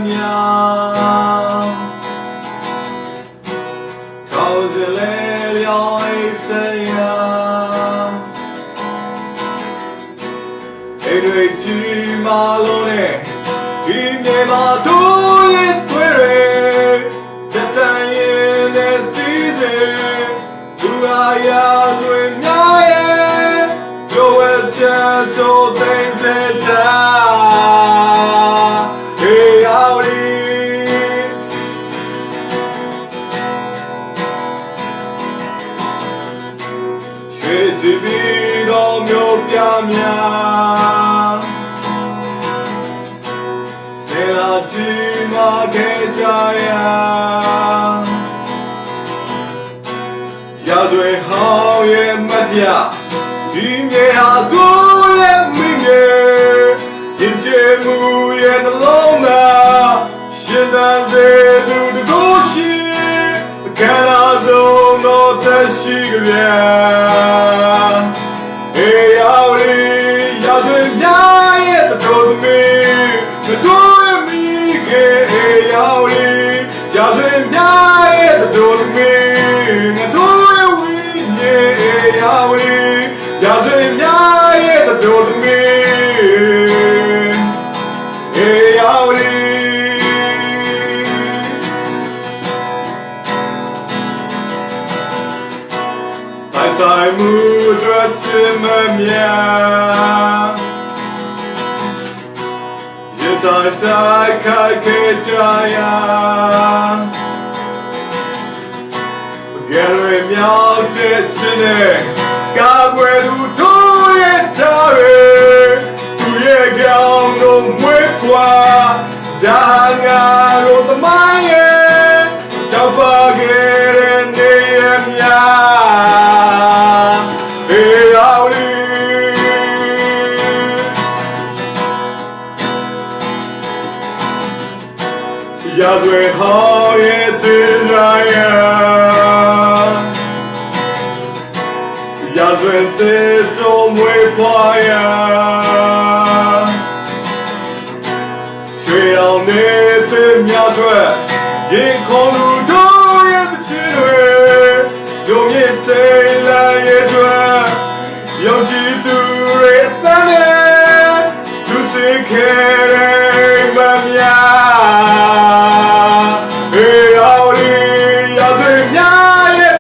များထောင်စလဲလျောင်းအိတ်စရာအိမ်တွေကြီးမာလို့နဲ့ဒီမြေမှာတို့ရဲ့တွေတတန်ရင်နဲ့စီးစေသူအားရတွင်များရဲ့တို့ဝဲချမ်းတို့သိစေချာဒီဘီတော်မျိုးပြများစေလာကြီးမခဲ့ကြရာရာဇဝင်ဟောင်းရဲ့မတရားဒီမြေဟာကိုယ်ရဲ့မိမြေရင်ကျဲမှုရဲ့နှလုံးသားရှင်သန်စေသူတကိုးရှိခန္ဓာဆုံးသောသက်ရှိကြဗျာဆိုင်မှုအတွက်စင်မမြရတဲ့တိုက်ခိုက်ခဲ့ကြရာကြယ်ရွယ်မြောက်တဲ့ချင်းနဲ့ကာကွယ်သူတို့ရဲ့သားတွေသူရဲ့ကြောင်တို့မွေးခွာဒါငါတို့သမိုင်းရဲ့တောက်ပါခဲ့တဲ့နေရမြရာဇဝင်ဟောင်းရဲ့တင်လာရာရာဇဝင်တဲ့ဆုံးမွေးဖွာရာချွေအောင်နေတဲ့များတွေရင်ခုန်လူတို့ရဲ့ချစ်တွေတို့ရဲ့စိတ်